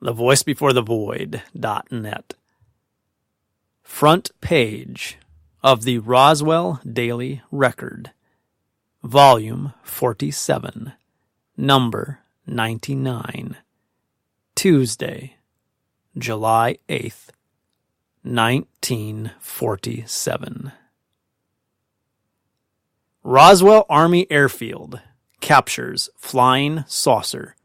thevoicebeforethevoid.net. Front page of the Roswell Daily Record, Volume 47, Number 99, Tuesday, July 8th, 1947. Roswell Army Airfield captures flying saucer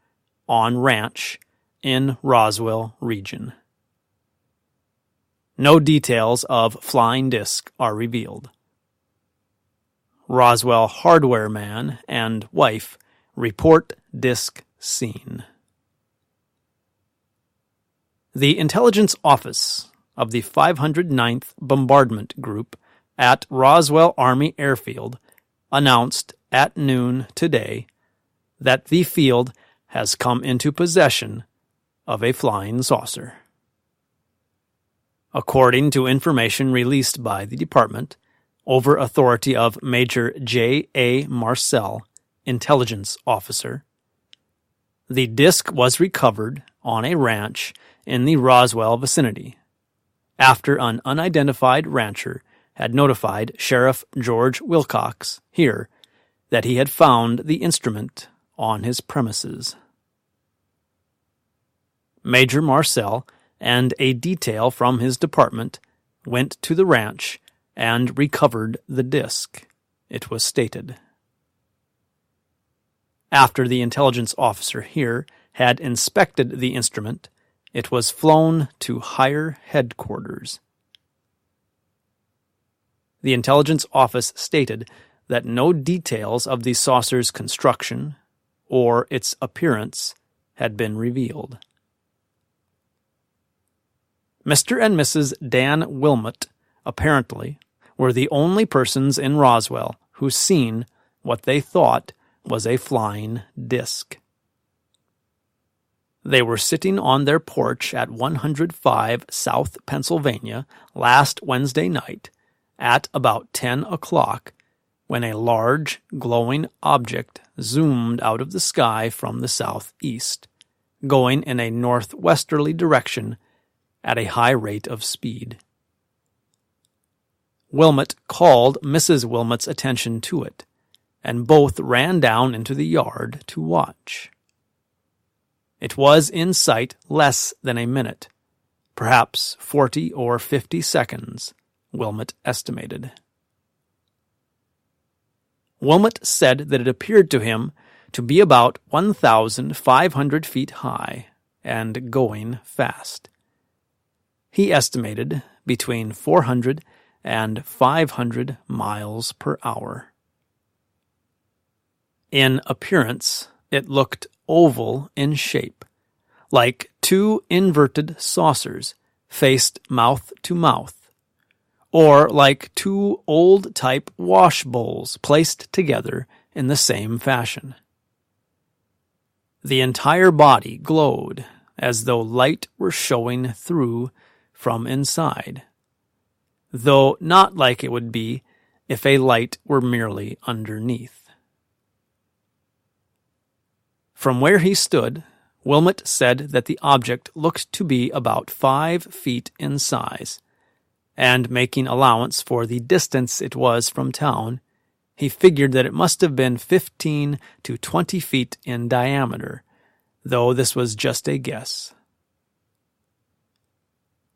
on ranch in Roswell region. No details of flying disc are revealed. Roswell hardware man and wife report disc seen. The intelligence office of the 509th Bombardment Group at Roswell Army Airfield announced at noon today that the field has come into possession of a flying saucer. According to information released by the department, over authority of Major J. A. Marcel, intelligence officer, the disc was recovered on a ranch in the Roswell vicinity after an unidentified rancher had notified Sheriff George Wilcox here that he had found the instrument on his premises. Major Marcel and a detail from his department went to the ranch and recovered the disc, it was stated. After the intelligence officer here had inspected the instrument, it was flown to higher headquarters. The intelligence office stated that no details of the saucer's construction or its appearance had been revealed. Mr. and Mrs. Dan Wilmot, apparently, were the only persons in Roswell who seen what they thought was a flying disc. They were sitting on their porch at 105 South Pennsylvania last Wednesday night at about 10 o'clock when a large, glowing object zoomed out of the sky from the southeast, going in a northwesterly direction at a high rate of speed. Wilmot called Mrs. Wilmot's attention to it, and both ran down into the yard to watch. It was in sight less than a minute, perhaps 40 or 50 seconds, Wilmot estimated. Wilmot said that it appeared to him to be about 1,500 feet high and going fast. He estimated between 400 and 500 miles per hour. In appearance, it looked oval in shape, like two inverted saucers faced mouth to mouth, or like two old-type wash bowls placed together in the same fashion. The entire body glowed as though light were showing through from inside, though not like it would be if a light were merely underneath. From where he stood, Wilmot said that the object looked to be about 5 feet in size, and making allowance for the distance it was from town, he figured that it must have been 15 to 20 feet in diameter, though this was just a guess.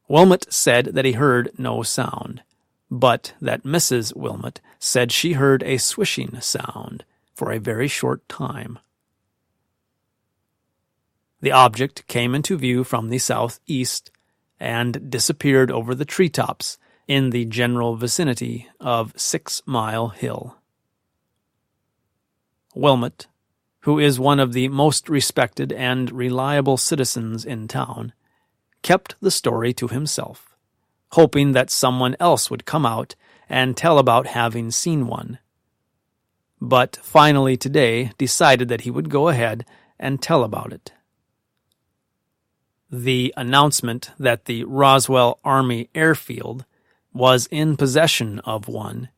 Wilmot said that he heard no sound, but that Mrs. Wilmot said she heard a swishing sound for a very short time. The object came into view from the southeast and disappeared over the treetops in the general vicinity of 6 Mile Hill. Wilmot, who is one of the most respected and reliable citizens in town, kept the story to himself, hoping that someone else would come out and tell about having seen one, but finally today decided that he would go ahead and tell about it. The announcement that the Roswell Army Airfield was in possession of one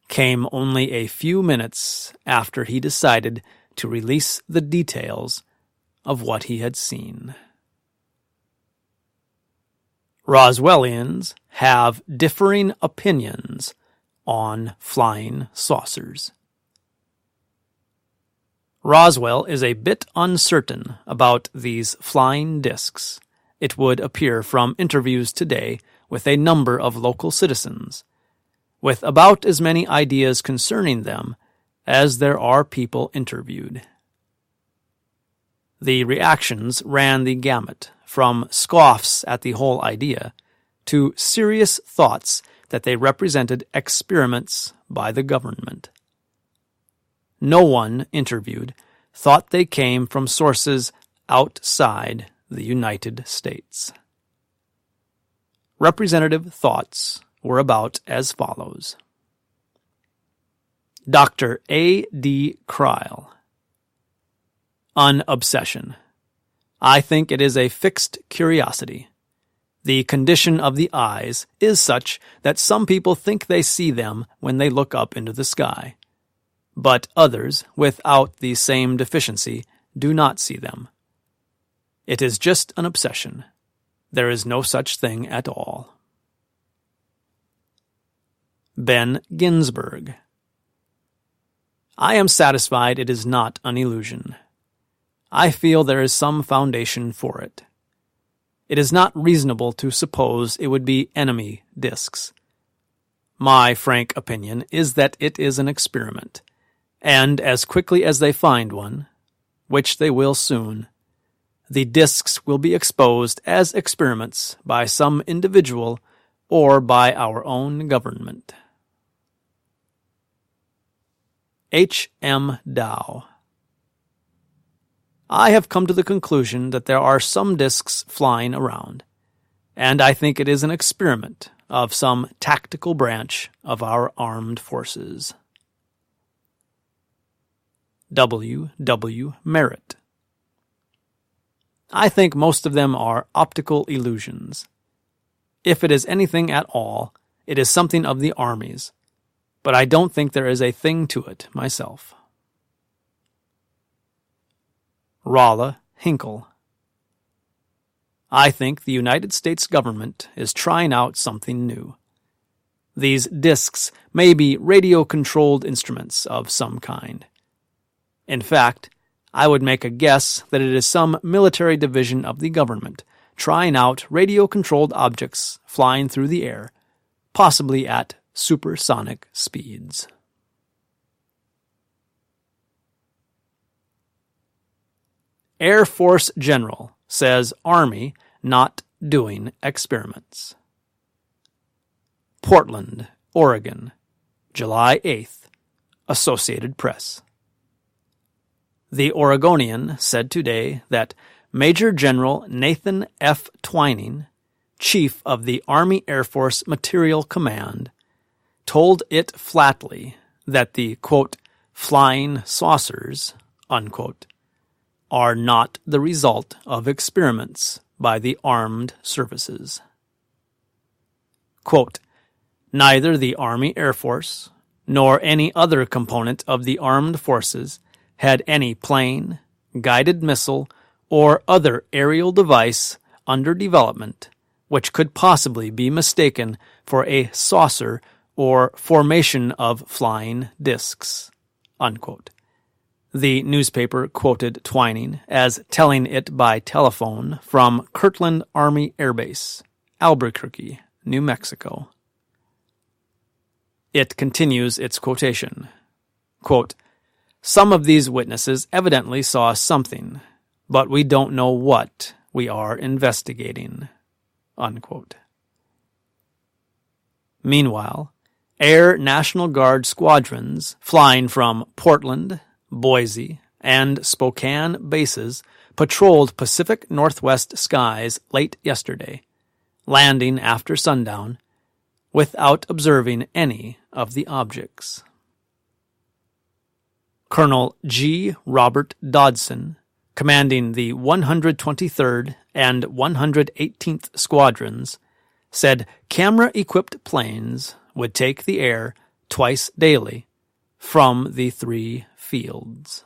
came only a few minutes after he decided to release the details of what he had seen. Roswellians have differing opinions on flying saucers. Roswell is a bit uncertain about these flying discs, it would appear from interviews today with a number of local citizens, with about as many ideas concerning them as there are people interviewed. The reactions ran the gamut, from scoffs at the whole idea to serious thoughts that they represented experiments by the government. No one interviewed thought they came from sources outside the United States. Representative thoughts were about as follows. Dr. A. D. Kreil. An obsession. I think it is a fixed curiosity. The condition of the eyes is such that some people think they see them when they look up into the sky, but others, without the same deficiency, do not see them. It is just an obsession. There is no such thing at all. Ben Ginsberg. I am satisfied it is not an illusion. I feel there is some foundation for it. It is not reasonable to suppose it would be enemy discs. My frank opinion is that it is an experiment, and as quickly as they find one, which they will soon, the discs will be exposed as experiments by some individual or by our own government. H. M. Dow. I have come to the conclusion that there are some discs flying around, and I think it is an experiment of some tactical branch of our armed forces. W. W. Merritt. I think most of them are optical illusions. If it is anything at all, it is something of the armies, but I don't think there is a thing to it myself. Rolla Hinkle. I think the United States government is trying out something new. These discs may be radio-controlled instruments of some kind. In fact, I would make a guess that it is some military division of the government trying out radio-controlled objects flying through the air, possibly at supersonic speeds. Air Force General says Army not doing experiments. Portland, Oregon, July 8th, Associated Press. The Oregonian said today that Major General Nathan F. Twining, Chief of the Army Air Force Materiel Command, told it flatly that the, quote, flying saucers, unquote, are not the result of experiments by the armed services. Quote, neither the Army Air Force nor any other component of the armed forces had any plane, guided missile, or other aerial device under development which could possibly be mistaken for a saucer or formation of flying discs, unquote. The newspaper quoted Twining as telling it by telephone from Kirtland Army Air Base, Albuquerque, New Mexico. It continues its quotation. Quote, some of these witnesses evidently saw something, but we don't know what we are investigating, unquote. Meanwhile, Air National Guard squadrons flying from Portland, Boise, and Spokane bases patrolled Pacific Northwest skies late yesterday, landing after sundown, without observing any of the objects. Colonel G. Robert Dodson, commanding the 123rd and 118th Squadrons, said camera-equipped planes would take the air twice daily from the three fields.